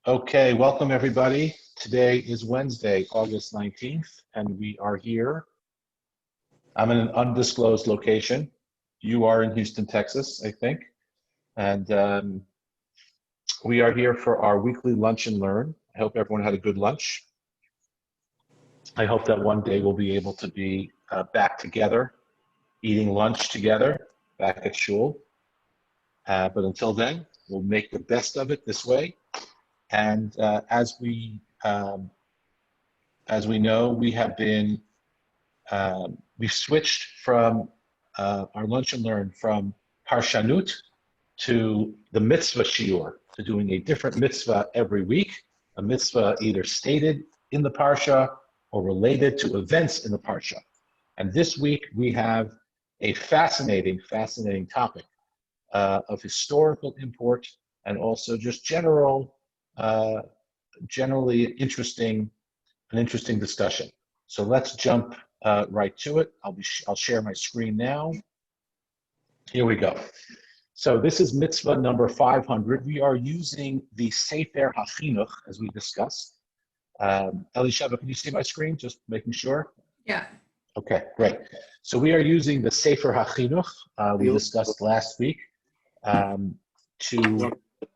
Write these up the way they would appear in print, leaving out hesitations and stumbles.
Okay, welcome everybody. Today is Wednesday, August 19th, and we are here. I'm in an undisclosed location. You are in Houston, Texas, I think. And we are here for our weekly lunch and learn. I hope everyone had a good lunch. I hope that one day we'll be able to be back together, eating lunch together, back at shul. But until then, we'll make the best of it this way. And as we know, we have been we've switched from our lunch and learn from Parshanut to the Mitzvah Shiur, to doing a different mitzvah every week, a mitzvah either stated in the Parsha or related to events in the Parsha. And this week we have a fascinating topic of historical import and also just generally an interesting discussion. So let's jump right to it. I'll share my screen now. Here we go. So this is mitzvah number 500. We are using the Sefer HaChinuch as we discussed. Elisheva, can you see my screen? Just making sure. Yeah. Okay, great. So we are using the Sefer HaChinuch we discussed last week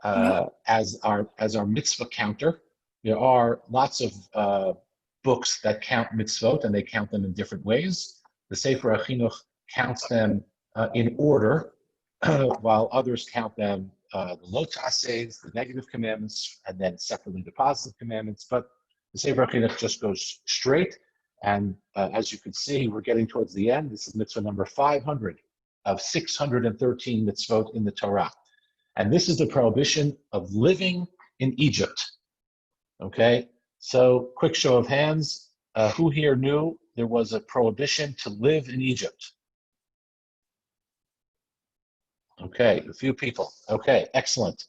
as our mitzvah counter. There are lots of books that count mitzvot, and they count them in different ways. The Sefer HaChinuch counts them in order, while others count them the lo ta'ases, the negative commandments, and then separately the positive commandments. But the Sefer HaChinuch just goes straight. And as you can see, we're getting towards the end. This is mitzvah number 500 of 613 mitzvot in the Torah. And this is the prohibition of living in Egypt. Okay, so quick show of hands. Who here knew there was a prohibition to live in Egypt? Okay, a few people. Okay, excellent.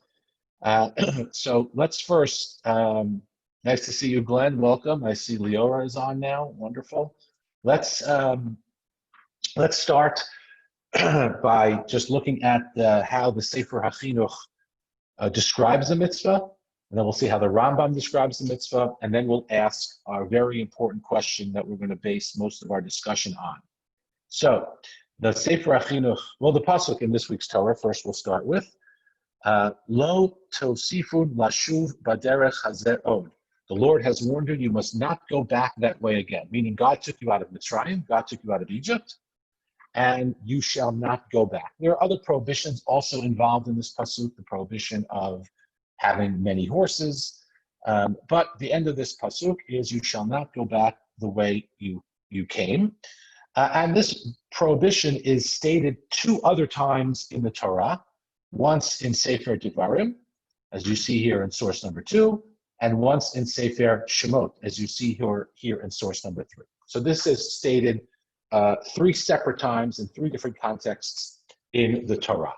So let's first, nice to see you, Glenn. Welcome. I see Leora is on now. Wonderful. Let's start by just looking at how the Sefer HaChinuch describes the mitzvah, and then we'll see how the Rambam describes the mitzvah, and then we'll ask our very important question that we're going to base most of our discussion on. So, the Sefer HaChinuch, well, the pasuk in this week's Torah, first we'll start with, Lo tosifun lashuv baderech hazeh od. The Lord has warned you, you must not go back that way again, meaning God took you out of Mitzrayim, God took you out of Egypt, and you shall not go back. There are other prohibitions also involved in this pasuk, the prohibition of having many horses, but the end of this pasuk is you shall not go back the way you came. And this prohibition is stated two other times in the Torah, once in Sefer Devarim, as you see here in source number 2, and once in Sefer Shemot, as you see here in source number 3. So this is stated 3 separate times in 3 different contexts in the Torah.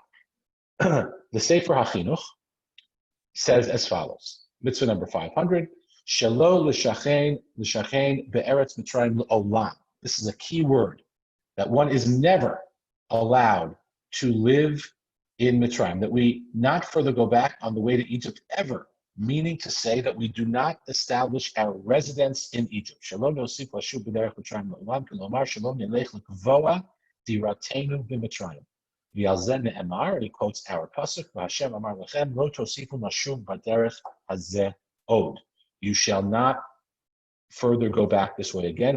The Sefer HaChinuch says as follows, mitzvah number 500, Shelo l'shachein be'eretz Mitzrayim l'olam. This is a key word, that one is never allowed to live in Mitzrayim, that we not further go back on the way to Egypt ever, meaning to say that we do not establish our residence in Egypt. Shelo nosif lashuv b'derech Mitzrayim l'olam, k'lomar shelo nilech l'kvoa diratenu b'Mitzrayim. V'alzen ne'emar, and he quotes our pasuk, V'Hashem amar lechem, lo tosifu lashuv b'derech hazeh od. You shall not further go back this way again.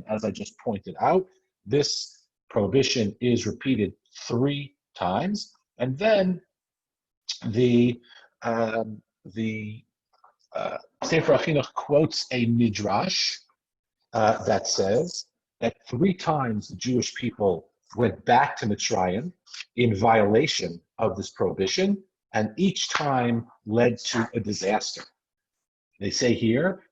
As I just pointed out, this prohibition is repeated 3 times, and then the Sefer HaChinuch quotes a midrash that says that 3 times the Jewish people went back to Mitzrayim in violation of this prohibition, and each time led to a disaster. They say here,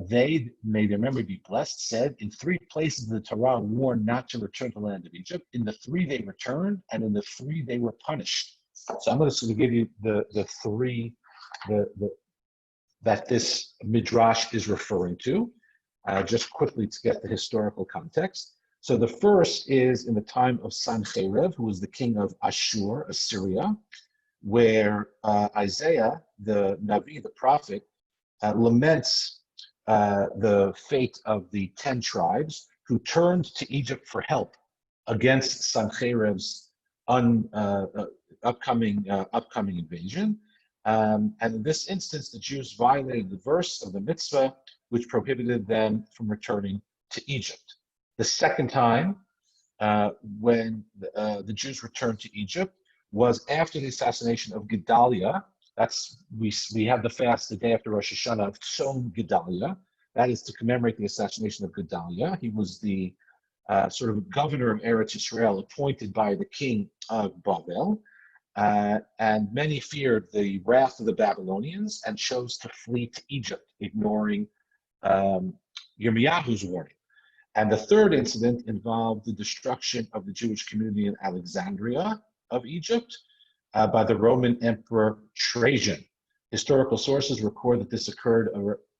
they, may their memory be blessed, said, in 3 places the Torah warned not to return to the land of Egypt. In the 3 they returned, and in the 3 they were punished. So I'm going to give you the 3 that this midrash is referring to, just quickly to get the historical context. So the first is in the time of Sancheiriv, who was the king of Ashur, Assyria. where Isaiah, the Navi, the prophet, laments the fate of the 10 tribes who turned to Egypt for help against Sancherib's upcoming invasion. And in this instance, the Jews violated the verse of the Mitzvah, which prohibited them from returning to Egypt. The second time when the Jews returned to Egypt was after the assassination of Gedaliah. We have the fast the day after Rosh Hashanah of Tzom Gedaliah. That is to commemorate the assassination of Gedaliah. He was the sort of governor of Eretz Yisrael appointed by the king of Babel. And many feared the wrath of the Babylonians and chose to flee to Egypt, ignoring Yirmiyahu's warning. And the third incident involved the destruction of the Jewish community in Alexandria of Egypt by the Roman Emperor Trajan. Historical sources record that this occurred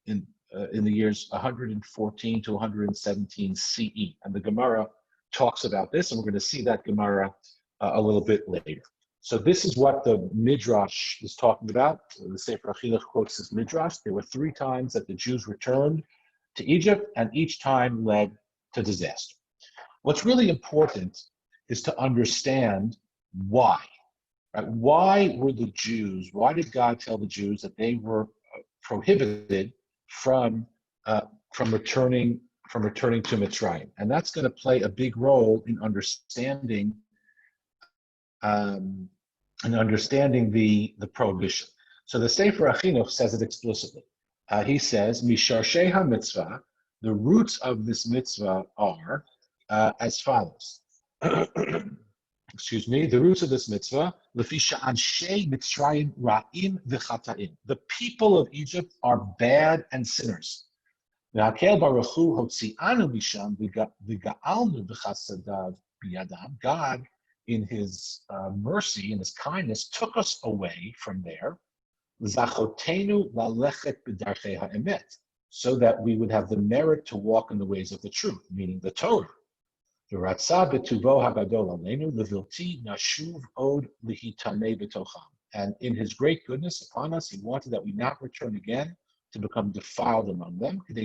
in the years 114 to 117 CE. And the Gemara talks about this, and we're going to see that Gemara a little bit later. So this is what the Midrash is talking about. The Sefer HaChinuch quotes this Midrash. There were 3 times that the Jews returned to Egypt, and each time led to disaster. What's really important is to understand why. Right? Why did God tell the Jews that they were prohibited from returning to Mitzrayim? And that's going to play a big role in understanding the prohibition. So the Sefer HaChinuch says it explicitly. He says, Misharshei HaMitzvah, the roots of this mitzvah are as follows. Excuse me, the roots of this mitzvah, Lefisha Anshei Mitzrayim Ra'im V'Chata'im. The people of Egypt are bad and sinners. V'Hakel Baruch Hu Hotzi'anu Misham V'Ga'alnu V'Chasadav B'Yadam. God, in His mercy and His kindness, took us away from there. Zachotenu Lalechet B'Darchei Ha'emet, so that we would have the merit to walk in the ways of the truth, meaning the Torah. And in His great goodness upon us, He wanted that we not return again to become defiled among them, that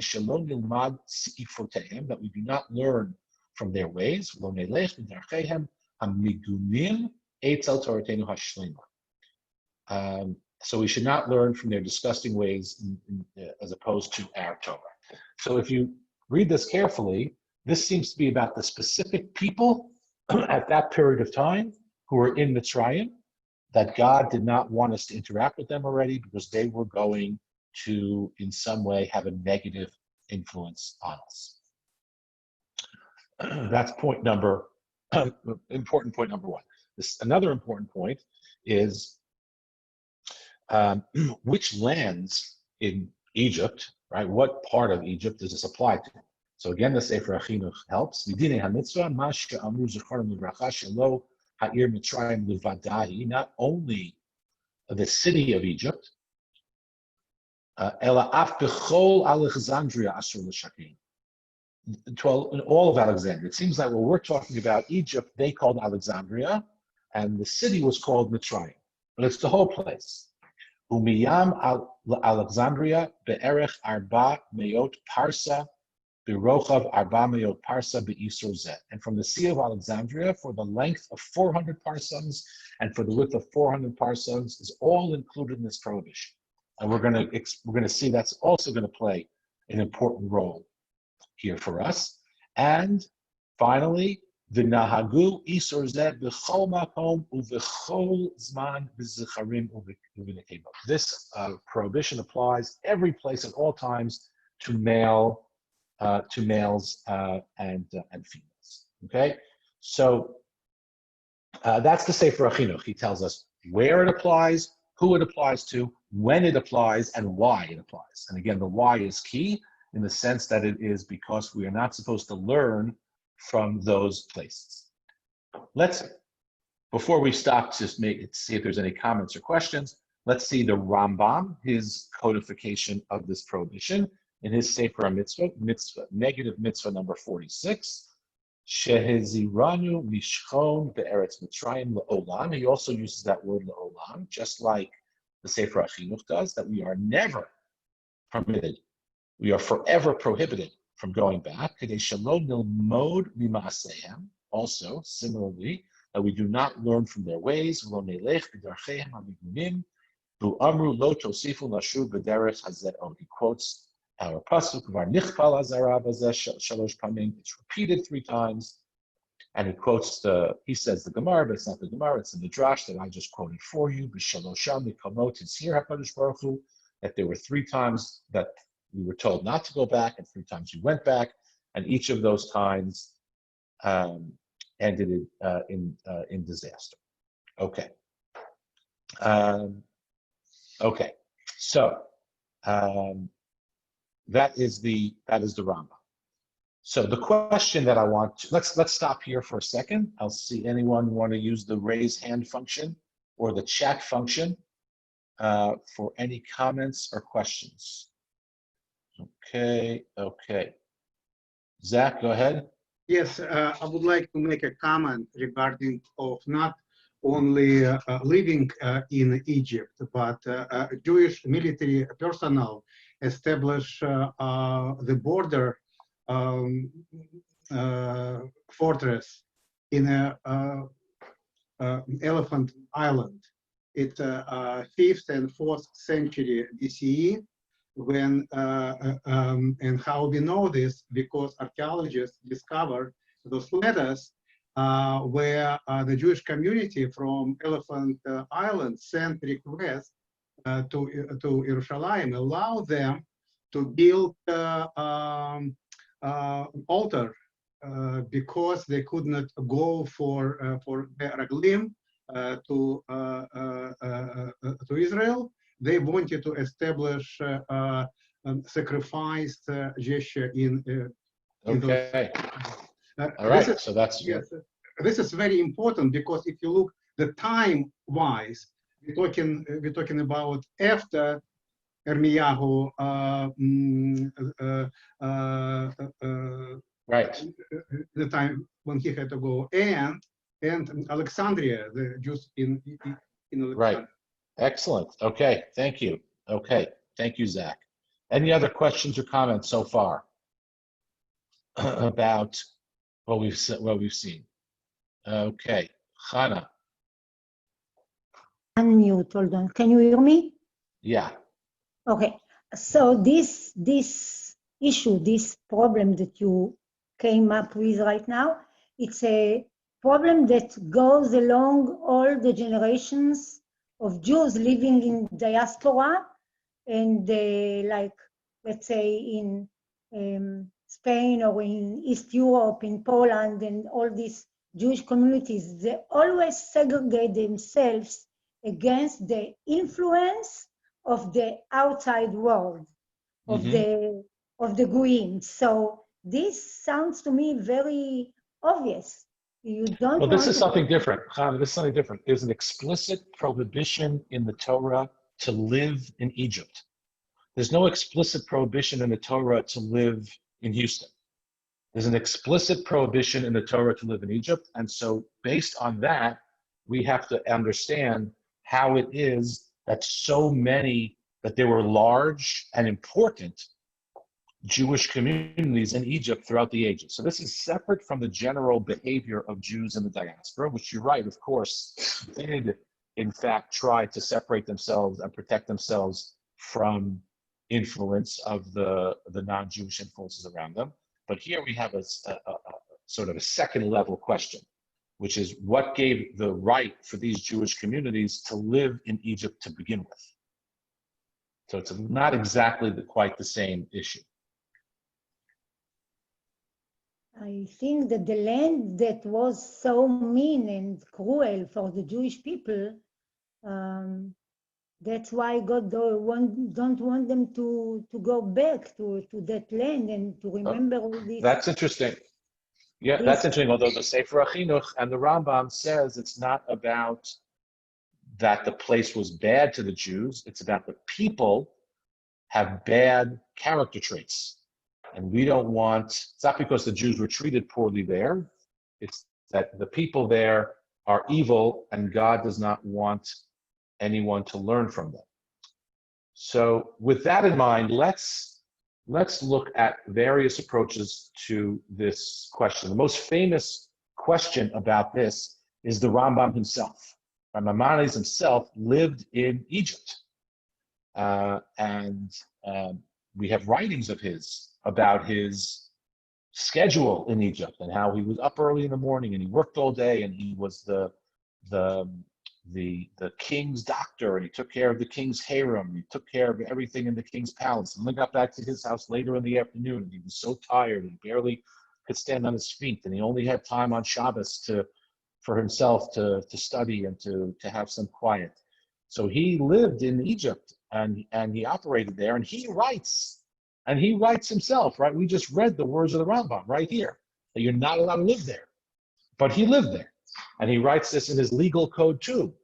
we do not learn from their ways. So we should not learn from their disgusting ways as opposed to our Torah. So if you read this carefully, this seems to be about the specific people at that period of time who were in Mitzrayim, that God did not want us to interact with them already because they were going to, in some way, have a negative influence on us. That's important point number 1. Another important point is which lands in Egypt, right? What part of Egypt does this apply to? So again, the Sefer HaChinuch helps. Not only the city of Egypt, in all of Alexandria. It seems like when we're talking about Egypt, they called Alexandria, and the city was called Mitzrayim. But it's the whole place. Umiyam Alexandria be'erech arba meot parsa berochav arba meot parsa be'isur zeh. And from the Sea of Alexandria, for the length of 400 parsons and for the width of 400 parsons, is all included in this prohibition. And we're going to see that's also going to play an important role here for us. And finally, v'nahagu isur zeh b'chol makom uv'chol zman v'zicharim uv'nekeba. This prohibition applies every place at all times to males and females. Okay, so that's the Sefer HaChinuch. He tells us where it applies, who it applies to, when it applies, and why it applies. And again, the why is key in the sense that it is because we are not supposed to learn from those places. Before we stop to see if there's any comments or questions, let's see the Rambam, his codification of this prohibition in his Sefer HaMitzvah, negative mitzvah number 46. Sheheziranu mishchon be'eretz Mitzrayim le'olam. He also uses that word le'olam, just like the Sefer HaChinuch does, that we are never permitted, we are forever prohibited from going back. Also, similarly, that we do not learn from their ways. He quotes our pasuk, it's repeated 3 times. And he quotes he says the Gemara, but it's not the Gemara, it's in the Drash that I just quoted for you. That there were 3 times that we were told not to go back, and 3 times we went back, and each of those times ended in disaster. Okay. Okay. So that is the Rambam. So the question that I want to, let's stop here for a second. I'll see anyone want to use the raise hand function or the chat function for any comments or questions. Okay. Zach, go ahead. Yes, I would like to make a comment regarding of not only living in Egypt, but Jewish military personnel establish the border fortress in Elephant Island. It's 5th and 4th century BCE. When and how we know this, because archaeologists discovered those letters where the Jewish community from Elephant Island sent requests to Jerusalem, allow them to build altar because they could not go for the Raglim to Israel. They wanted to establish sacrifice gesture in okay. All right. So that's yes. This is very important because if you look the time wise, we're talking about after Ermiyahu, right. The time when he had to go, and Alexandria, the Jews in Alexandria. Right. Excellent. Okay. Thank you. Okay. Thank you, Zach. Any other questions or comments so far about what we've seen? Okay. Chana. Unmute, hold on. Can you hear me? Yeah. Okay. So this issue, this problem that you came up with right now, it's a problem that goes along all the generations of Jews living in diaspora, and like, let's say in Spain or in East Europe, in Poland, and all these Jewish communities, they always segregate themselves against the influence of the outside world, of the Goyim. So this sounds to me very obvious. You don't. Well, this is something different. This is something different. There's an explicit prohibition in the Torah to live in Egypt. There's no explicit prohibition in the Torah to live in Houston. There's an explicit prohibition in the Torah to live in Egypt. And so based on that, we have to understand how it is that that there were large and important Jewish communities in Egypt throughout the ages. So this is separate from the general behavior of Jews in the diaspora, which you're right, of course, did in fact try to separate themselves and protect themselves from influence of the non-Jewish influences around them. But here we have a sort of a second level question, which is what gave the right for these Jewish communities to live in Egypt to begin with? So it's not exactly quite the same issue. I think that the land that was so mean and cruel for the Jewish people, that's why God don't want them to go back to that land and to remember all this. That's interesting. Yeah, that's interesting. Although the Sefer HaChinuch and the Rambam says it's not about that the place was bad to the Jews, it's about the people have bad character traits. And we don't want, it's not because the Jews were treated poorly there, It's that the people there are evil and God does not want anyone to learn from them. So with that in mind, let's look at various approaches to this question. The most famous question about this is the Rambam himself. Maimonides himself lived in Egypt. And we have writings of his about his schedule in Egypt and how he was up early in the morning and he worked all day and he was the king's doctor and he took care of the king's harem. He took care of everything in the king's palace. And then got back to his house later in the afternoon and he was so tired he barely could stand on his feet and he only had time on Shabbos for himself to study and to have some quiet. So he lived in Egypt and he operated there and he writes himself, right? We just read the words of the Rambam right here, that you're not allowed to live there. But he lived there. And he writes this in his legal code too,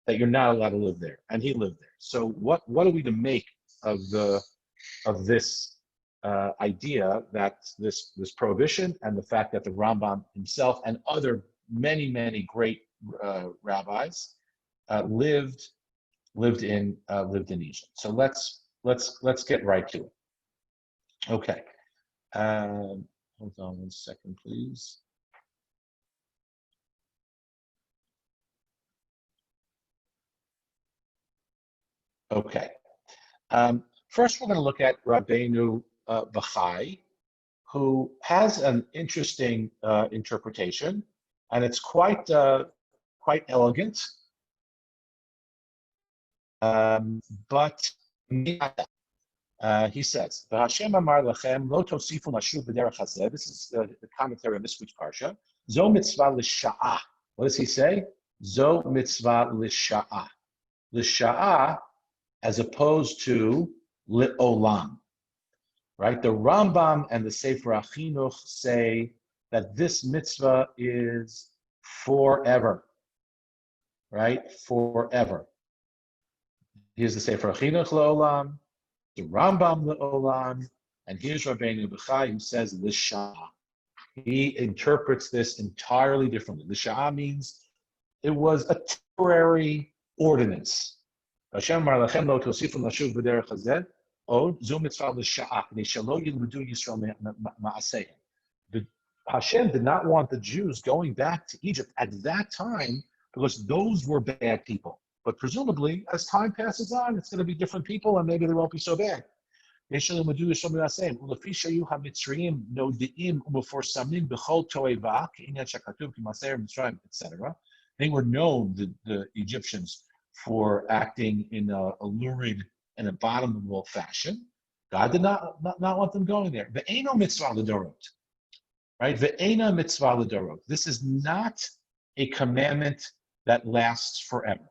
that you're not allowed to live there. And he lived there. So what are we to make of this idea that this prohibition and the fact that the Rambam himself and other many great rabbis lived in Egypt. So let's get right to it. Okay. Hold on 1 second, please. Okay. First, we're going to look at Rabbeinu Bachai, who has an interesting interpretation, and it's quite elegant. But he says, "Hashem amar lachem lo tosifu nashuv b'derech hazeh." This is the commentary on this week's parsha. Zo mitzvah l'sha'ah. What does he say? Zo mitzvah l'sha'ah. L'sha'ah, as opposed to li'olam. Right? The Rambam and the Sefer HaChinuch say that this mitzvah is forever. Right? Forever. Here's the Sefer HaChinuch li'olam, the Rambam li'olam, and here's Rabbeinu Bachai who says l'sha'ah. He interprets this entirely differently. L'sha'ah means it was a temporary ordinance. Hashem amar lachem lo tosifu nashuv b'derech hazeh od zu mitzvah l'sha'ah k'nei shelo yilmedu Yisrael ma'aseihem. Hashem did not want the Jews going back to Egypt at that time because those were bad people. But presumably, as time passes on, it's going to be different people, and maybe they won't be so bad. Etc. They were known, the Egyptians, for acting in a lurid and abominable fashion. God did not want them going there. Ve'ena mitzvah l'dorot, right? Ve'ena mitzvah l'dorot. This is not a commandment that lasts forever.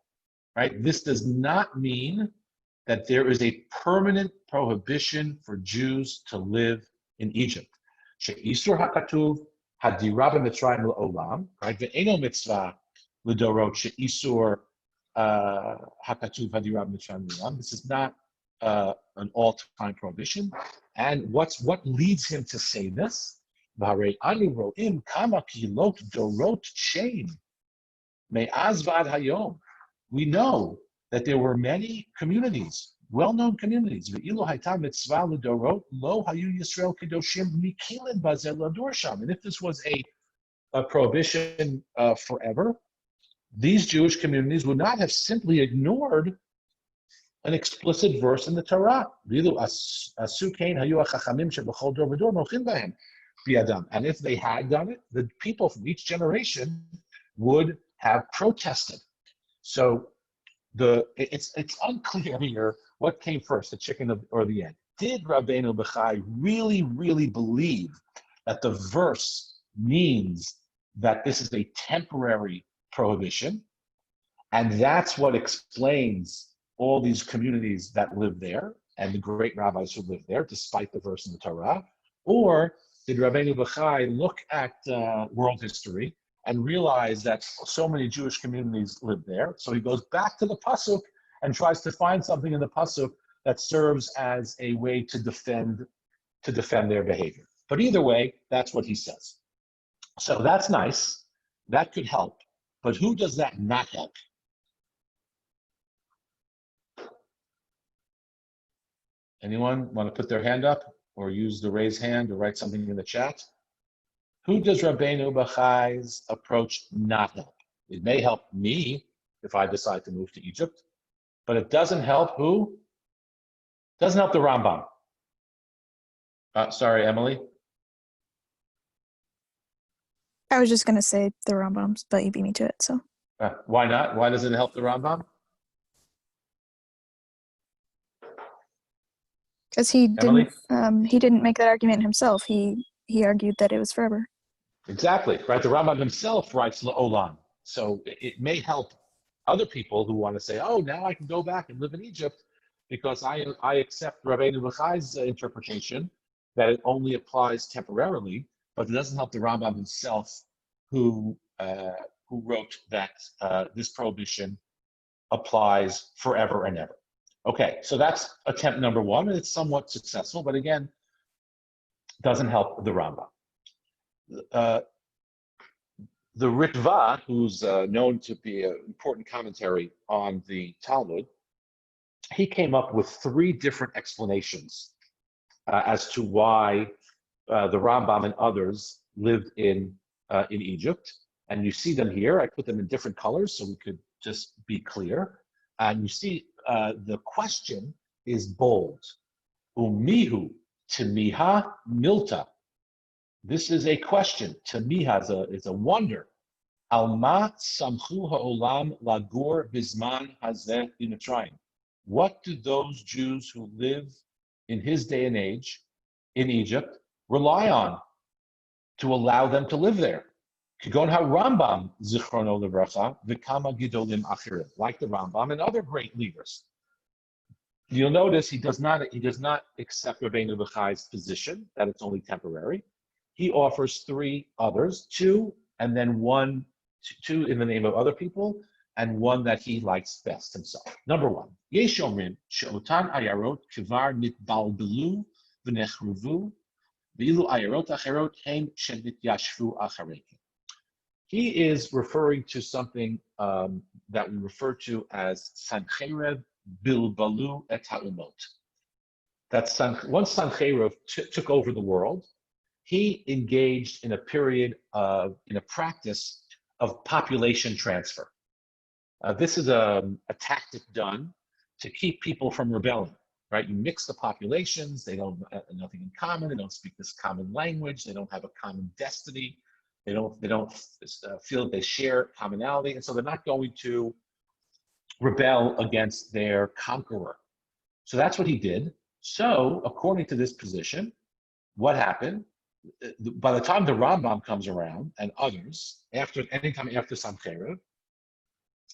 Right? This does not mean that there is a permanent prohibition for Jews to live in Egypt. She'isur hakatuv hadira b'mitzrayim l'olam. Right? Ve'eno mitzvah l'dorot she'isur hakatuv hadira b'mitzrayim l'olam. This is not an all-time prohibition. And what leads him to say this? V'harei anu ro'im kama kilot dorot shein me'az v'ad hayom. We know that there were many communities, well-known communities. And if this was a prohibition forever, these Jewish communities would not have simply ignored an explicit verse in the Torah. And if they had done it, the people from each generation would have protested. So it's unclear here what came first, the chicken or the egg. Did Rabbeinu Bachai really believe that the verse means that this is a temporary prohibition, and that's what explains all these communities that live there and the great rabbis who live there, despite the verse in the Torah? Or did Rabbeinu Bachai look at world history and realize that so many Jewish communities live there? So he goes back to the pasuk and tries to find something in the pasuk that serves as a way to defend their behavior. But either way, that's what he says. So that's nice. That could help. But who does that not help? Anyone want to put their hand up or use the raise hand or write something in the chat? Who does Rabbeinu Bachai's approach not help? It may help me if I decide to move to Egypt, but it doesn't help who? Doesn't help the Rambam. Sorry, Emily. I was just going to say the Rambam, but you beat me to it, so. Why not? Why doesn't it help the Rambam? Because he didn't make that argument himself. He argued that it was forever. Exactly, right? The Rambam himself writes La'olam. So it may help other people who want to say, oh, now I can go back and live in Egypt because I accept Rabbeinu Bachai's interpretation that it only applies temporarily, but it doesn't help the Rambam himself who wrote that this prohibition applies forever and ever. Okay, so that's attempt number one, and it's somewhat successful, but again, doesn't help the Rambam. The Ritva, who's known to be an important commentary on the Talmud, he came up with three different explanations as to why the Rambam and others lived in Egypt. And you see them here. I put them in different colors so we could just be clear. And you see the question is bold. Umihu timiha milta. This is a question. Tamiha is a wonder. Alma samchu ha'olam lagur bizman hazeh b'Mitzrayim. What do those Jews who live in his day and age in Egypt rely on to allow them to live there? Kigon ha-Rambam zichrono levracha v'kama gidolim achirim, like the Rambam and other great leaders. You'll notice he does not accept Rabbeinu Bachai's position that it's only temporary. He offers three others, two and then one, two in the name of other people, and one that he likes best himself. Number one, Yesh omrim she'otan ayarot kivar nitbalbelu v'nechruvu v'ilu ayarot acherot hem shenityashvu acharekim. He is referring to something that we refer to as Sancherev bilbalu et ha'umot. That's once Sancherev took over the world, he engaged in a period in a practice of population transfer. This is a tactic done to keep people from rebelling, right? You mix the populations, they don't have nothing in common, they don't speak this common language, they don't have a common destiny, they don't feel that they share commonality, and so they're not going to rebel against their conqueror. So that's what he did. So according to this position, what happened? By the time the Rambam comes around and others, anytime after Sancherev,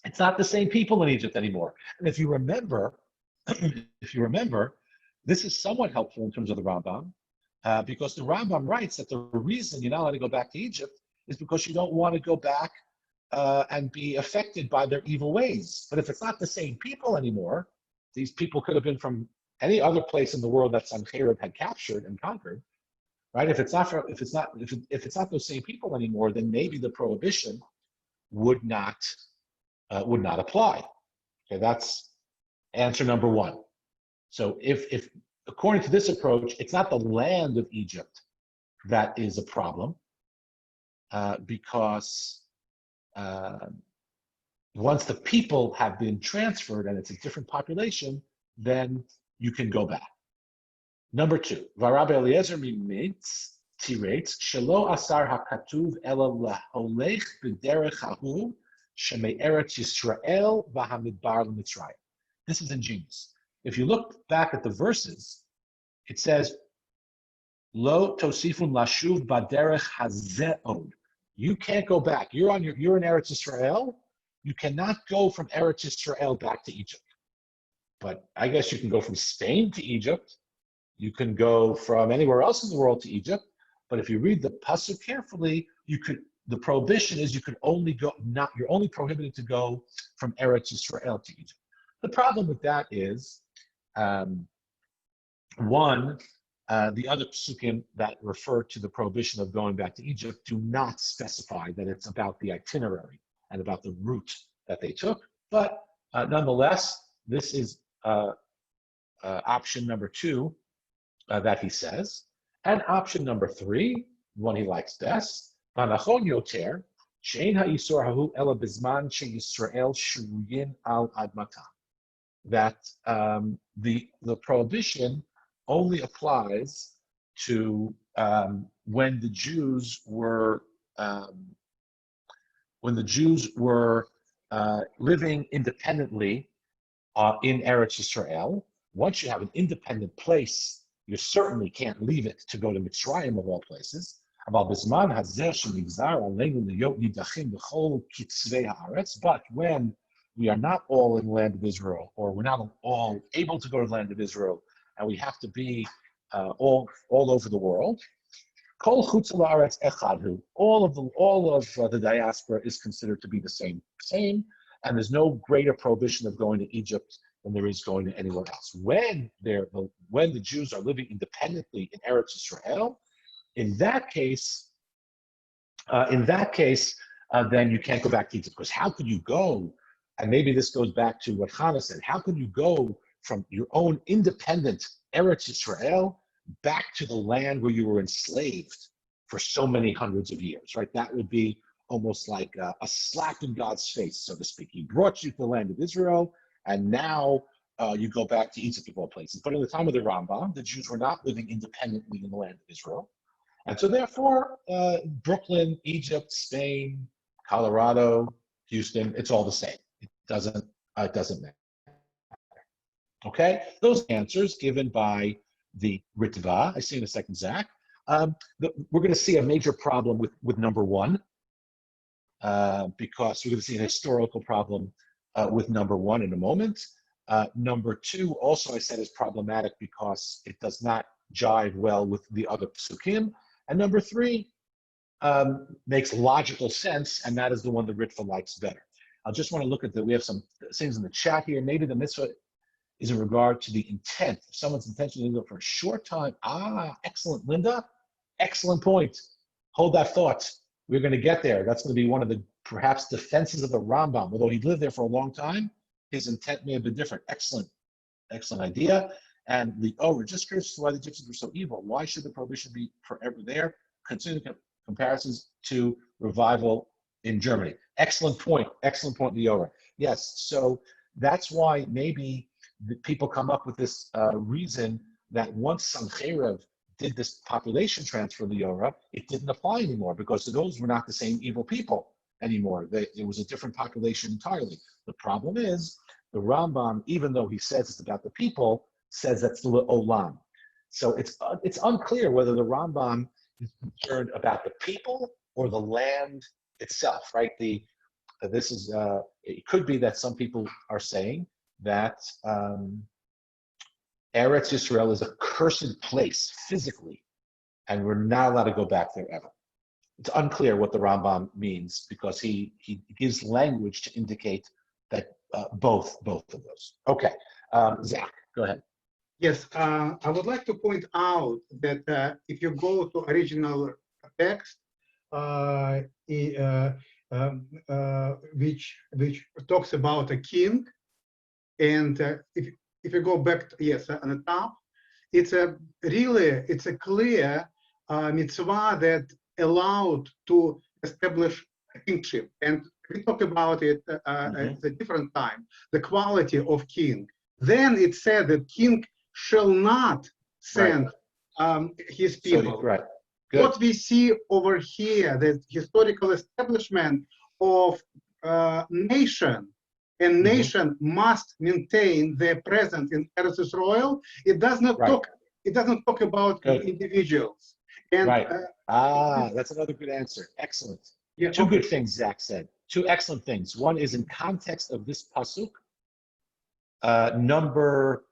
it's not the same people in Egypt anymore. And if you remember, this is somewhat helpful in terms of the Rambam, because the Rambam writes that the reason you're not allowed to go back to Egypt is because you don't want to go back and be affected by their evil ways. But if it's not the same people anymore, these people could have been from any other place in the world that Sancherev had captured and conquered, right? If it's not those same people anymore, then maybe the prohibition would not apply. Okay, that's answer number one. So if according to this approach, it's not the land of Egypt that is a problem, because once the people have been transferred and it's a different population, then you can go back. Number two, Varab Eliezer Mimitz tirates Shelo Asar Hakatuv Ela Laholech B'derech Hahu Shemei Eretz Yisrael V'Hamidbar L'Mitzrayim. This is ingenious. If you look back at the verses, it says Lo Tosifun Lashuv B'derech Hazeod. You can't go back. You're in Eretz Yisrael. You cannot go from Eretz Yisrael back to Egypt. But I guess you can go from Spain to Egypt. You can go from anywhere else in the world to Egypt. But if you read the pasuk carefully, the prohibition is you're only prohibited to go from Eretz Yisrael to Egypt. The problem with that is, one, The other psukim that refer to the prohibition of going back to Egypt do not specify that it's about the itinerary and about the route that they took. But nonetheless, this is option number 2 that he says. And option number 3, one he likes best, Vanachon yoter, she'ein ha'isur hahu ela bizman she'Yisrael shuruyin al admatam. That the prohibition only applies to when the Jews were living independently in Eretz Yisrael. Once you have an independent place, you certainly can't leave it to go to Mitzrayim of all places. But when we are not all in the land of Israel, or we're not all able to go to the land of Israel, and we have to be all over the world, all of the diaspora is considered to be the same, and there's no greater prohibition of going to Egypt than there is going to anywhere else. When the Jews are living independently in Eretz Yisrael, in that case, then you can't go back to Egypt, because how could you go? And maybe this goes back to what Hannah said. How can you go from your own independent Eretz Yisrael back to the land where you were enslaved for so many hundreds of years, right? That would be almost like a slap in God's face, so to speak. He brought you to the land of Israel, and now you go back to Egypt of all places. But in the time of the Rambam, the Jews were not living independently in the land of Israel. And so therefore, Brooklyn, Egypt, Spain, Colorado, Houston, it's all the same. It doesn't matter. Okay, those answers given by the Ritva. I see in a second, Zach. We're going to see a major problem with number 1, because we're going to see an historical problem with number 1 in a moment. Number 2, also I said, is problematic because it does not jive well with the other psukim. And number 3 makes logical sense, and that is the one the Ritva likes better. I just want to look at we have some things in the chat here. Maybe the mitzvah is in regard to the intent. If someone's intention is to go for a short time. Excellent, Linda. Excellent point. Hold that thought. We're going to get there. That's going to be one of the perhaps defenses of the Rambam. Although he lived there for a long time, his intent may have been different. Excellent idea. And we're just curious why the Egyptians were so evil. Why should the prohibition be forever there? Considering comparisons to revival in Germany. Excellent point, Liora. Yes, so that's why maybe the people come up with this reason that once Sancheiriv did this population transfer, Liora, it didn't apply anymore, because those were not the same evil people anymore. It was a different population entirely. The problem is, the Rambam, even though he says it's about the people, says that's the Olam. So it's unclear whether the Rambam is concerned about the people or the land itself, right? It could be that some people are saying that Eretz Yisrael is a cursed place physically, and we're not allowed to go back there ever. It's unclear what the Rambam means, because he gives language to indicate that both of those. Okay, Zach, go ahead. Yes, I would like to point out that if you go to original text, which talks about a king, and if you go back, on the top, it's a clear mitzvah that allowed to establish a kingship, and we talk about it at a different time. The quality of king. Then it said that king shall not send his people. So, right. Good. What we see over here, the historical establishment of nation, and nation must maintain their presence in Eretz Yisrael. It does not talk. It doesn't talk about individuals. And, that's another good answer. Excellent. Yeah, Two good things Zach said. 2 excellent things. One is in context of this pasuk. Number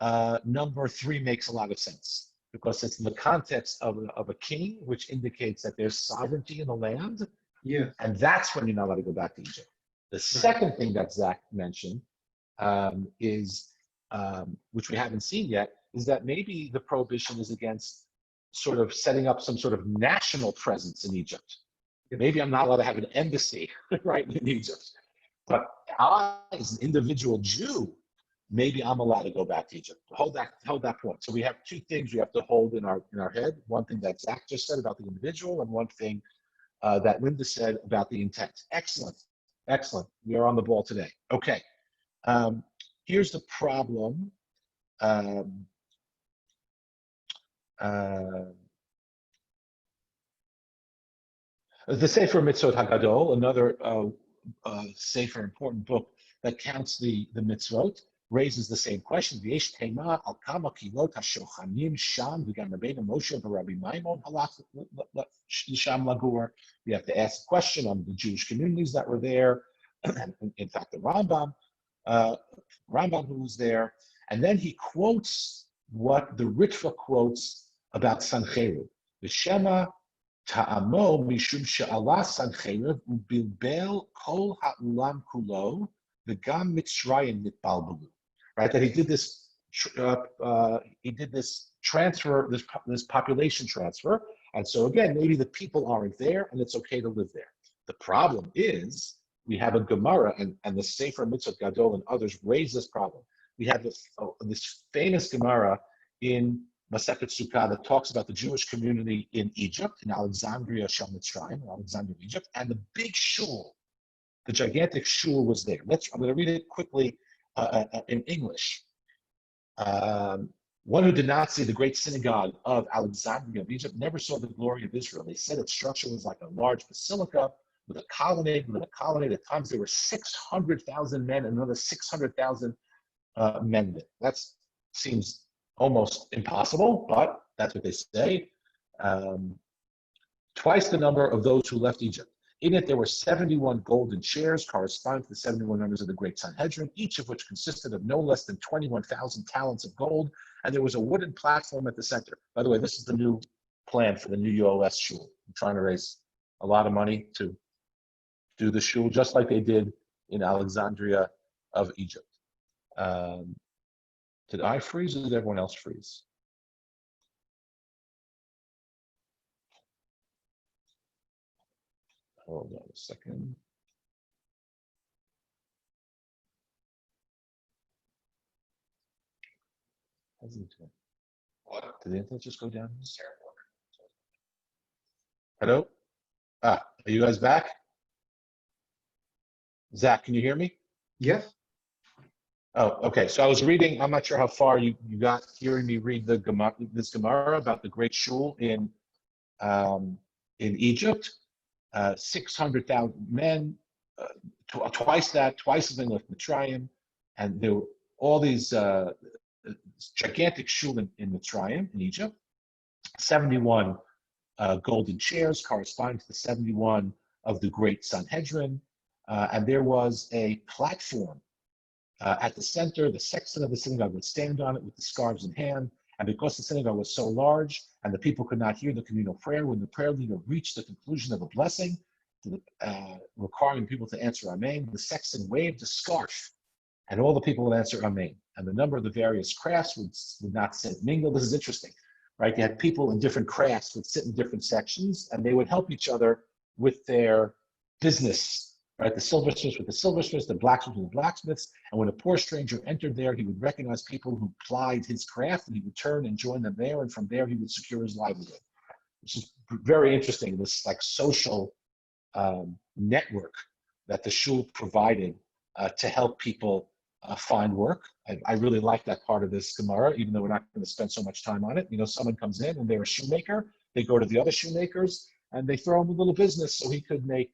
3 makes a lot of sense, because it's in the context of a king, which indicates that there's sovereignty in the land. Yeah. And that's when you're not allowed to go back to Egypt. The second thing that Zach mentioned is which we haven't seen yet, is that maybe the prohibition is against sort of setting up some sort of national presence in Egypt. Maybe I'm not allowed to have an embassy right in Egypt, but I, as an individual Jew, maybe I'm allowed to go back to Egypt. Hold that point. So we have two things we have to hold in our head. One thing that Zach just said about the individual, and one thing that Linda said about the intent. Excellent. We are on the ball today. Okay. Here's the problem. The Sefer Mitzvot Hagadol, another Sefer, important book that counts the mitzvot, raises the same question. V'yesh tema al kama kilot hashochanim sham v'gam Rabbeinu Moshe v'Rabbi Maimon halach l'sham lagur. We have to ask the question on the Jewish communities that were there. In fact, the Rambam who was there, and then he quotes what the Ritva quotes about Sancheriv. V'shema ta'amo mishum she'ala Sancheriv u'bilbel kol ha'ulam kulo v'gam Mitzrayim nitbalbelu. Right, that he did this transfer, this population transfer, and so again, maybe the people aren't there, and it's okay to live there. The problem is we have a Gemara, and the Sefer Mitzvot Gadol and others raise this problem. We have this famous Gemara in Masechet Sukkah that talks about the Jewish community in Egypt, in Alexandria Shel Mitzrayim, Alexandria, Egypt, and the big shul, the gigantic shul was there. I'm going to read it quickly in English. One who did not see the great synagogue of Alexandria of Egypt never saw the glory of Israel. They said its structure was like a large basilica with a colonnade. At times there were 600,000 men and another 600,000 men there. That seems almost impossible, but that's what they say. Twice the number of those who left Egypt. In it, there were 71 golden chairs corresponding to the 71 members of the Great Sanhedrin, each of which consisted of no less than 21,000 talents of gold, and there was a wooden platform at the center. By the way, this is the new plan for the new UOS shul. I'm trying to raise a lot of money to do the shul, just like they did in Alexandria of Egypt. Did I freeze or did everyone else freeze? Hold on a second. Did the internet just go down? Hello? Are you guys back? Zach, can you hear me? Yes. Oh, okay. So I was reading, I'm not sure how far you got hearing me read this Gemara about the great shul in Egypt. 600,000 men, twice as many left Mitzrayim, and there were all these gigantic shul in Mitzrayim, in Egypt, 71 golden chairs corresponding to the 71 of the Great Sanhedrin, and there was a platform at the center. The sexton of the synagogue would stand on it with the scarves in hand, and because the synagogue was so large and the people could not hear the communal prayer, when the prayer leader reached the conclusion of a blessing, requiring people to answer Amen, the sexton waved a scarf, and all the people would answer Amen. And the number of the various crafts would not sit mingle. This is interesting, right? You had people in different crafts would sit in different sections, and they would help each other with their business. Right, the silversmiths with the silversmiths, the blacksmiths with the blacksmiths, and when a poor stranger entered there, he would recognize people who plied his craft, and he would turn and join them there, and from there he would secure his livelihood. Which is very interesting. This like social network that the shul provided to help people find work. I really like that part of this Gemara, even though we're not going to spend so much time on it. You know, someone comes in and they're a shoemaker. They go to the other shoemakers and they throw him a little business so he can make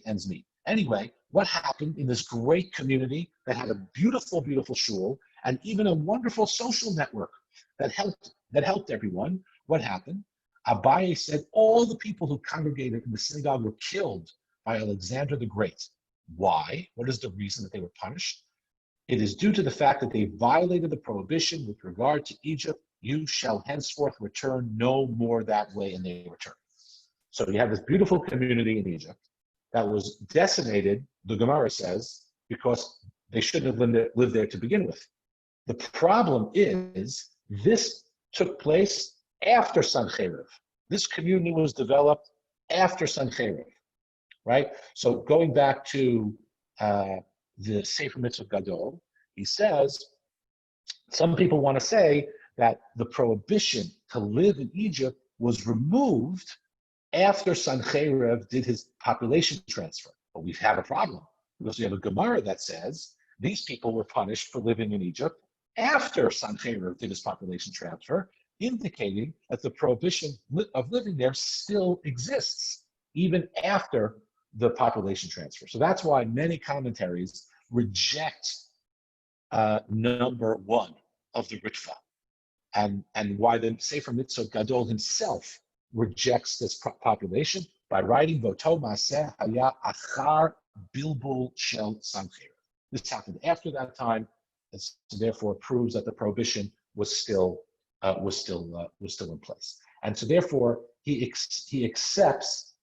ends meet. Anyway, what happened in this great community that had a beautiful, beautiful shul and even a wonderful social network that helped everyone? What happened? Abaye said all the people who congregated in the synagogue were killed by Alexander the Great. Why? What is the reason that they were punished? It is due to the fact that they violated the prohibition with regard to Egypt. You shall henceforth return no more that way, and they returned. So you have this beautiful community in Egypt that was decimated, the Gemara says, because they shouldn't have lived there to begin with. The problem is this took place after Sancheiriv. This community was developed after Sancheiriv, right? So going back to the Sefer Mitzvah Gadol, he says, some people want to say that the prohibition to live in Egypt was removed after Sancheiriv did his population transfer. But we have a problem because we have a Gemara that says these people were punished for living in Egypt after Sancheiriv did his population transfer, indicating that the prohibition of living there still exists, even after the population transfer. So that's why many commentaries reject number one of the Ritva, and why the Sefer Mitzvah Gadol himself rejects this population by writing Voto Maseh Haya Achar Bilbul Shel Sancheiriv. This happened after that time, and so therefore proves that the prohibition was still in place. And so therefore he accepts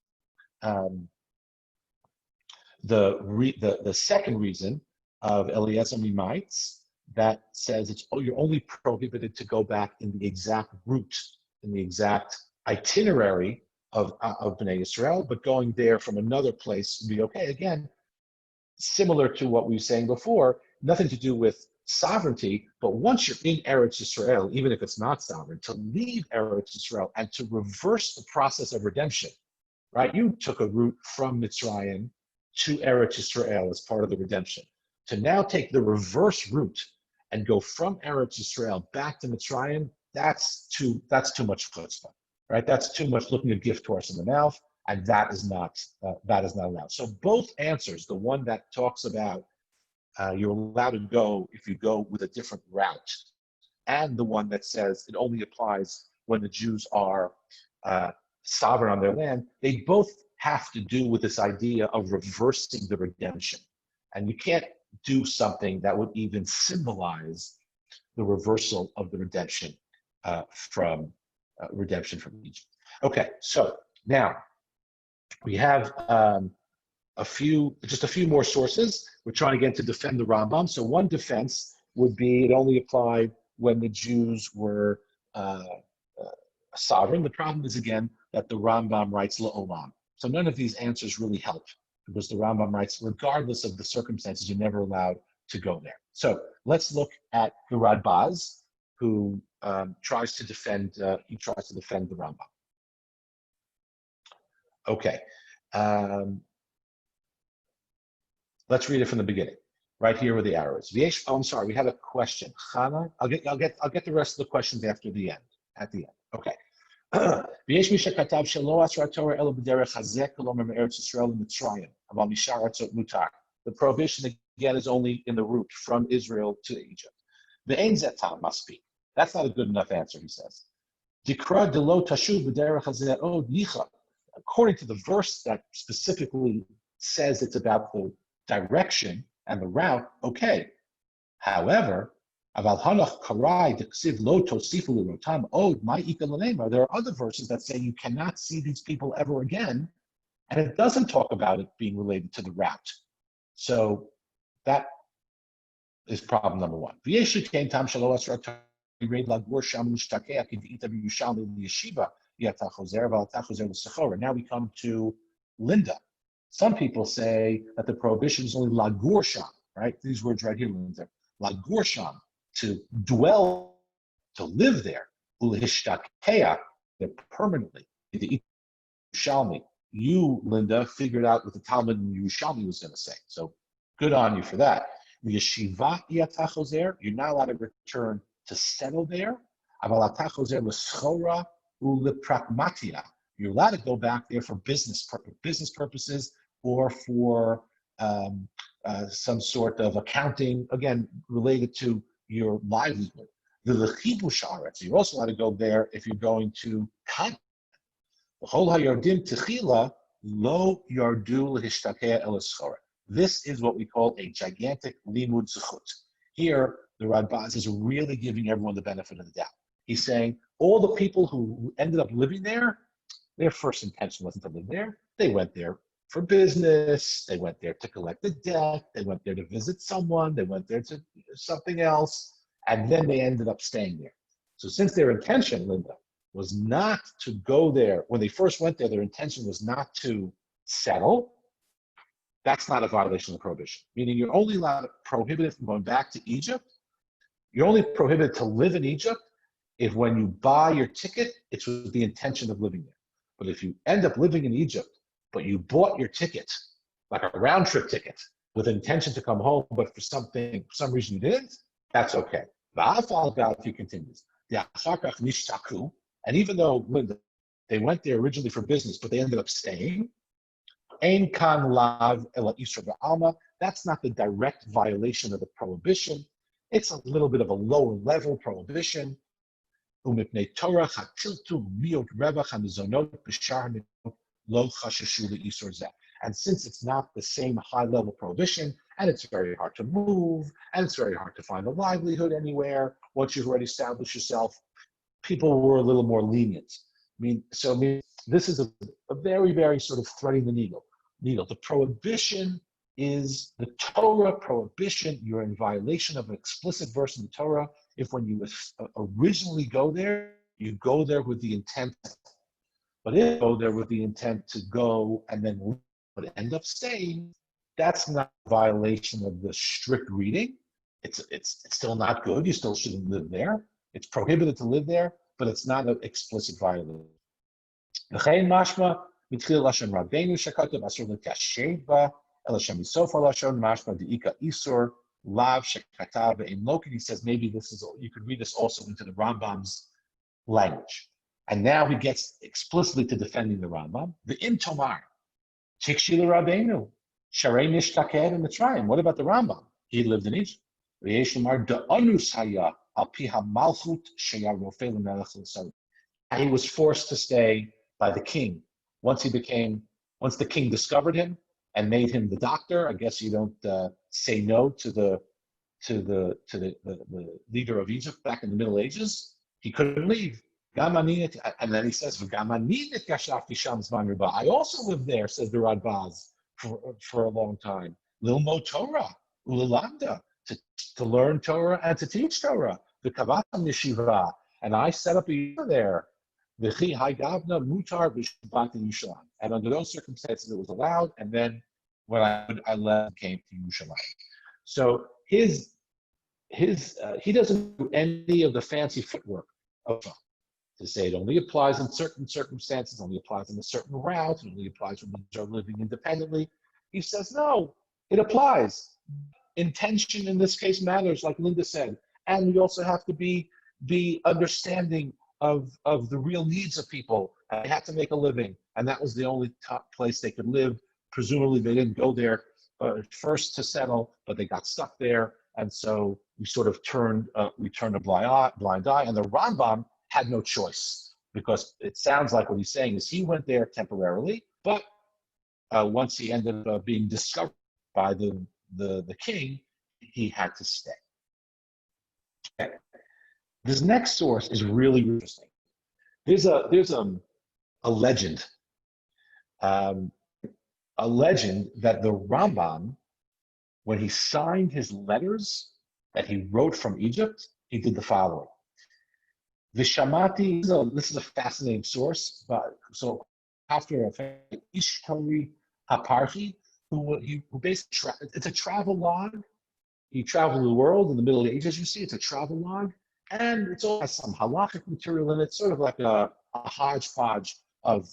the second reason of Eliezer Mimaitz that says you're only prohibited to go back in the exact route, in the exact itinerary of Bnei Yisrael, but going there from another place would be okay. Again, similar to what we were saying before, nothing to do with sovereignty, but once you're in Eretz Yisrael, even if it's not sovereign, to leave Eretz Yisrael and to reverse the process of redemption, right? You took a route from Mitzrayim to Eretz Yisrael as part of the redemption. To now take the reverse route and go from Eretz Yisrael back to Mitzrayim, that's too much chutzpah, right? That's too much looking a gift horse in the mouth, and that is not allowed. So both answers, the one that talks about you're allowed to go if you go with a different route, and the one that says it only applies when the Jews are sovereign on their land, they both have to do with this idea of reversing the redemption. And you can't do something that would even symbolize the reversal of the redemption from Egypt. Okay, so now we have just a few more sources. We're trying again to defend the Rambam. So one defense would be it only applied when the Jews were sovereign. The problem is again that the Rambam writes la'olam. So none of these answers really help because the Rambam writes, regardless of the circumstances, you're never allowed to go there. So let's look at the Radbaz, who tries to defend the Rambam. Okay. Let's read it from the beginning, right here with the arrows. I'm sorry, we had a question. Chana, I'll get the rest of the questions after the end. At the end, okay. The prohibition again is only in the route from Israel to Egypt. The Ein Zetam must be. That's not a good enough answer, he says. According to the verse that specifically says it's about the direction and the route, okay. However, there are other verses that say you cannot see these people ever again, and it doesn't talk about it being related to the route. So that is problem number one. Now we come to Linda. Some people say that the prohibition is only lagur sham, right? These words right here, Linda. Lagur sham, to dwell, to live there. Ulehishtakeya, there permanently. The Yerushalmi. You, Linda, figured out what the Talmud in Yerushalmi was going to say. So good on you for that. Yeshiva yatachozer, you're not allowed to return to settle there. Aval atachozer l'schora u'lepragmatia. You're allowed to go back there for business purposes or for some sort of accounting, again, related to your livelihood. The lechibush aretz, you're also allowed to go there if you're going to cut. This is what we call a gigantic limud zechut. Here, the Radbaz is really giving everyone the benefit of the doubt. He's saying all the people who ended up living there, their first intention wasn't to live there. They went there for business. They went there to collect the debt. They went there to visit someone. They went there to something else. and then they ended up staying there. So since their intention, Linda, was not to go there, when they first went there, their intention was not to settle, that's not a violation of the prohibition. Meaning you're only allowed prohibited from going back to Egypt. You're only prohibited to live in Egypt if when you buy your ticket, it's with the intention of living there. But if you end up living in Egypt, but you bought your ticket, like a round trip ticket, with intention to come home, but for some reason you didn't, that's okay. If he continues. And even though they went there originally for business, but they ended up staying, that's not the direct violation of the prohibition. It's a little bit of a lower level prohibition. And since it's not the same high level prohibition, and it's very hard to move, and it's very hard to find a livelihood anywhere, once you've already established yourself, people were a little more lenient. This is a very, very sort of threading the needle. The prohibition is the Torah prohibition. You're in violation of an explicit verse in the Torah if when you originally go there, you go there with the intent. But if you go there with the intent to go and then end up staying, that's not a violation of the strict reading. It's still not good. You still shouldn't live there. It's prohibited to live there, but it's not an explicit violation. He says maybe you could read this also into the Rambam's language. And now he gets explicitly to defending the Rambam. The Tomar, what about the Rambam? He lived in Egypt. He was forced to stay by the king. Once the king discovered him and made him the doctor, I guess you don't say no to the leader of Egypt back in the Middle Ages. He couldn't leave. And then he says, I also lived there, says the Radbaz, for a long time. Lilmo Torah, Ulalanda, to learn Torah and to teach Torah. The Kavatam Yeshiva, and I set up a year there. And under those circumstances, it was allowed. And then when I left, came to Yerushalayim. So he doesn't do any of the fancy footwork of to say it only applies in certain circumstances, only applies in a certain route, it only applies when they're living independently. He says, no, it applies. Intention in this case matters, like Linda said. And we also have to be understanding of the real needs of people. They had to make a living, and that was the only top place they could live. Presumably, they didn't go there first to settle, but they got stuck there, and so we sort of turned a blind eye. And the Rambam had no choice, because it sounds like what he's saying is he went there temporarily, but once he ended up being discovered by the king, he had to stay. Okay. This next source is really interesting. There's a legend, that the Rambam, when he signed his letters that he wrote from Egypt, he did the following. Vishamati, this is a fascinating source. So after Ishtori Haparchi, who basically, it's a travel log. He traveled the world in the Middle Ages, you see, it's a travel log. And it also has some halachic material in it, sort of like a hodgepodge of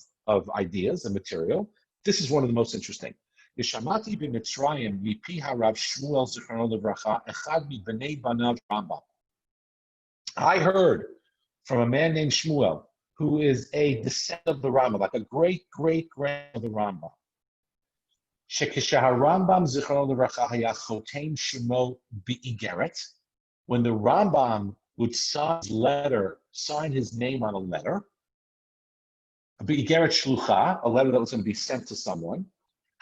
ideas and material. This is one of the most interesting. Yeshamati b'Mitzrayim mipi harav Shmuel zichrono levracha echad mibnei banav Rambam. I heard from a man named Shmuel, who is a descendant of the Rambam, like a great-great-grand of the Rambam. Shekishah Rambam zichrono levracha haya chotem shemo bi'igeret. When the Rambam would sign his name on a letter, B'igeret shlucha, a letter that was going to be sent to someone.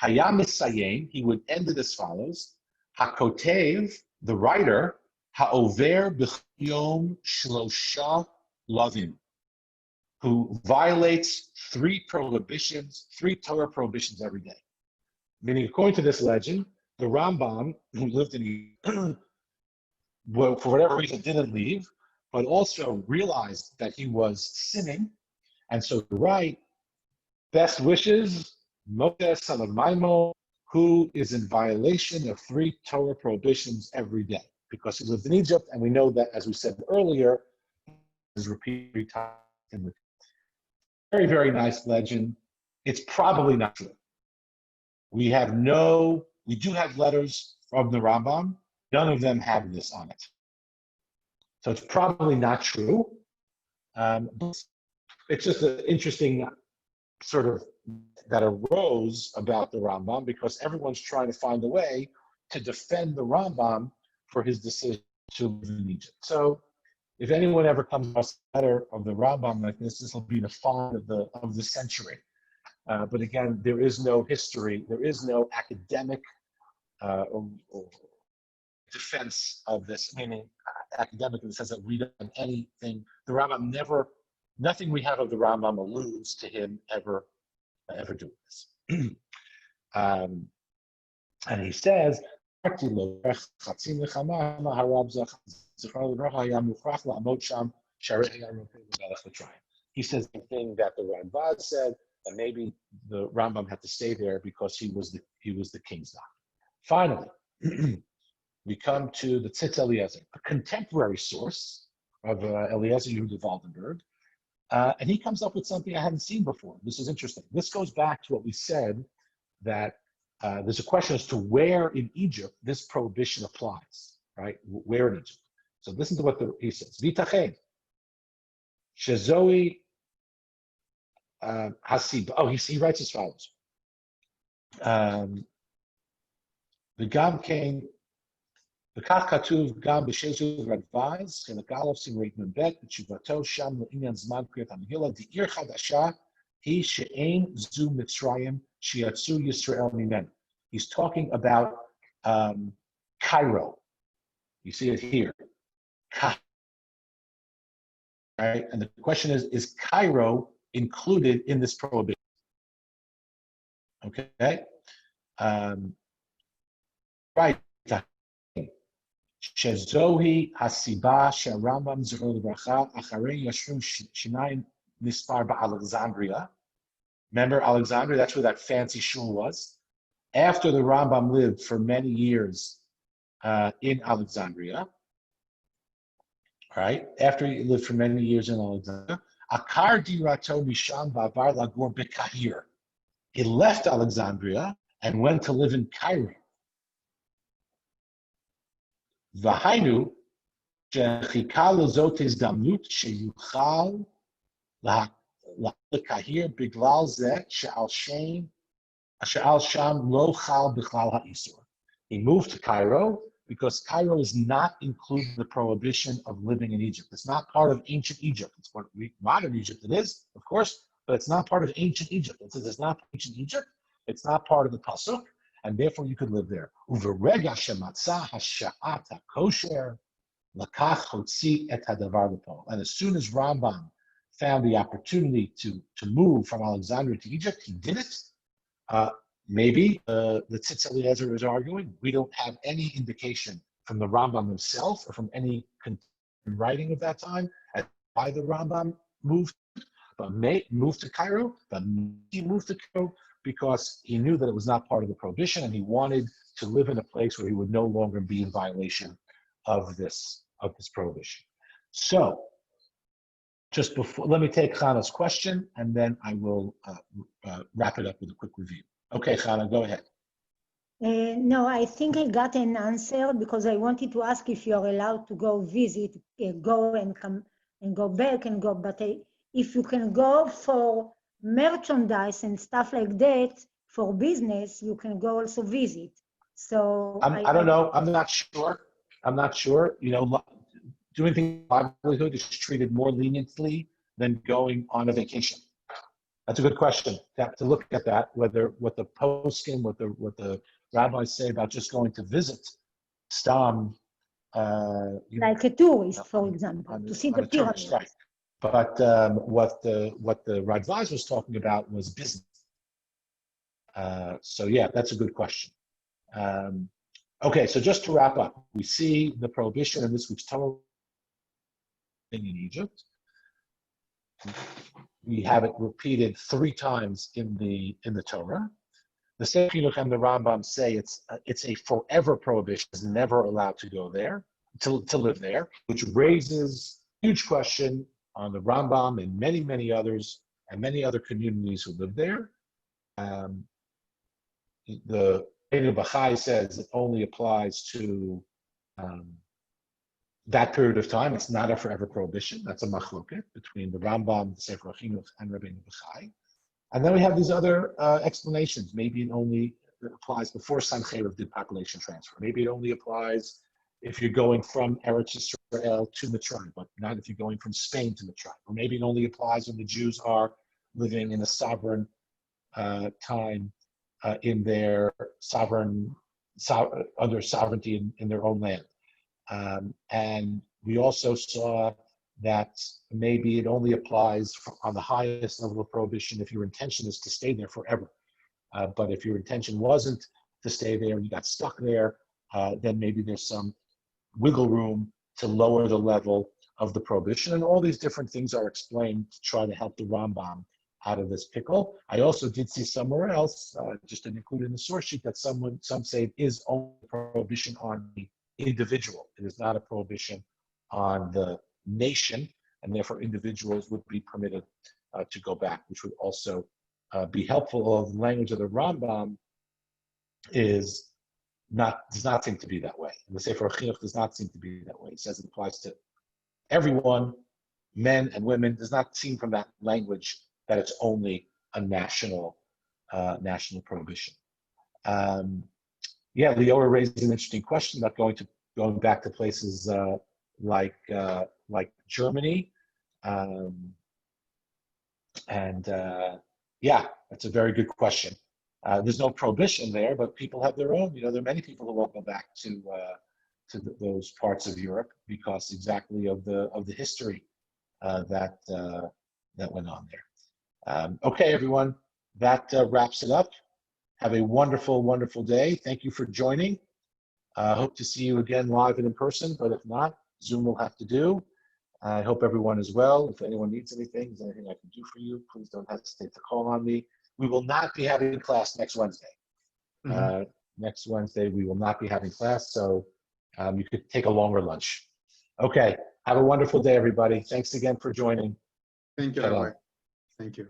Hayam Misayin, he would end it as follows: Hakotev, the writer, Ha'over b'chiyom shlosha lavim, who violates three Torah prohibitions every day. Meaning, according to this legend, the Rambam, who lived in for whatever reason, didn't leave, but also realized that he was sinning. And so to write, best wishes, Moshe son of Maimon, who is in violation of 3 Torah prohibitions every day, because he lived in Egypt, and we know that, as we said earlier, is repeated time. Very, very nice legend. It's probably not true. We do have letters from the Rambam. None of them have this on it. So it's probably not true. It's just an interesting sort of that arose about the Rambam, because everyone's trying to find a way to defend the Rambam for his decision to live in Egypt. So if anyone ever comes across a letter of the Rambam like this will be the find of the century. But again, there is no history, there is no academic or defense of this, meaning academic in the sense that we don't have anything. The Rambam nothing we have of the Rambam alludes to him ever doing this. And he says, he says the thing that the Rambam said, that maybe the Rambam had to stay there because he was the king's doctor. Finally, we come to the Tzitz Eliezer, a contemporary source of Eliezer Yehuda Waldenberg, and he comes up with something I hadn't seen before. This is interesting. This goes back to what we said, that there's a question as to where in Egypt this prohibition applies, right? Where in Egypt? So listen to what he says. V'tached shezoi hasib. Oh, he writes as follows. The Gam came. וכך כתוב גם בשזר רדב"ז, חלק א' סימן ב', בתשובתו שם לעניין זמן קריאת המגילה, דעיר חדשה היא שאין זו מצרים שיצאו ישראל ממנו. He's talking about Cairo. You see it here. Right? And the question is Cairo included in this prohibition? Okay? Right. שזוהי הסיבה שהרמב"ם זכרו לברכה אחרי ישרים שניים נספר באלכסנדria. Remember Alexandria? That's where that fancy shul was. After the Rambam lived for many years in Alexandria, right? After he lived for many years in Alexandria, akar dirato misham ba'avar lagor beKahir. He left Alexandria and went to live in Cairo. והיינו שחיכה לזאת הזדמנות שיוכל לקהיר בגלל זה שעל שם לא חל בכלל האיסור. He moved to Cairo because Cairo is not included in the prohibition of living in Egypt. It's not part of ancient Egypt. It's part of modern Egypt. It is, of course, but it's not part of ancient Egypt. It says it's not ancient Egypt. It's not part of the Pasuk. And therefore you could live there. And as soon as Rambam found the opportunity to move from Alexandria to Egypt, he did it. Maybe the Tzitz Eliezer is arguing, we don't have any indication from the Rambam himself or from any writing of that time as why the Rambam moved to Cairo, but he moved to Cairo because he knew that it was not part of the prohibition and he wanted to live in a place where he would no longer be in violation of this prohibition. So, just before, let me take Chana's question and then I will wrap it up with a quick review. Okay, Chana, go ahead. No, I think I got an answer because I wanted to ask if you're allowed to go visit, go and come and go back and go, but if you can go for merchandise and stuff like that for business, you can go also visit. So I don't know. I'm not sure. You know, doing things livelihood is treated more leniently than going on a vacation. That's a good question. To look at that, what the poskim, what the rabbis say about just going to visit Stam. Like a tourist, for example, to see the pyramids. Right. But what the Radvaz was talking about was business. So yeah, that's a good question. Okay, so just to wrap up, we see the prohibition in this week's Torah in Egypt. We have it repeated 3 times in the Torah. The Sefer Chinuch and the Rambam say it's a forever prohibition; is never allowed to go there, to live there, which raises a huge question on the Rambam and many others and many other communities who live there. The Bachai says it only applies to that period of time. It's not a forever prohibition. That's a machloket between the Rambam, the Sefer Chinuch, and Rabbeinu Bachai. And then we have these other explanations. Maybe it only applies before Sancheirav did population transfer. Maybe it only applies if you're going from Eretz Yisrael to Mitzrayim, but not if you're going from Spain to Mitzrayim. Or maybe it only applies when the Jews are living in a sovereign time in their under sovereignty in their own land. And we also saw that maybe it only applies on the highest level of prohibition if your intention is to stay there forever. But if your intention wasn't to stay there and you got stuck there, then maybe there's some wiggle room to lower the level of the prohibition. And all these different things are explained to try to help the Rambam out of this pickle. I also did see somewhere else, just didn't include in the source sheet, that some say it is only a prohibition on the individual. It is not a prohibition on the nation, and therefore individuals would be permitted to go back, which would also be helpful. Although the language of the Rambam does not seem to be that way. And the Sefer Chinuch does not seem to be that way. It says it applies to everyone, men and women. It does not seem from that language that it's only a national prohibition. Leora raised an interesting question about going back to places like Germany, that's a very good question. There's no prohibition there, but people have their own. There are many people who won't go back to those parts of Europe because exactly of the history that went on there. Okay, everyone, that wraps it up. Have a wonderful, wonderful day. Thank you for joining. Hope to see you again live and in person, but if not, Zoom will have to do. I hope everyone is well. If anyone needs anything, is anything I can do for you, please don't hesitate to call on me. We will not be having class next Wednesday. Mm-hmm. Next Wednesday, we will not be having class, so you could take a longer lunch. Okay, have a wonderful day, everybody. Thanks again for joining. Thank you, Rabbi. Thank you.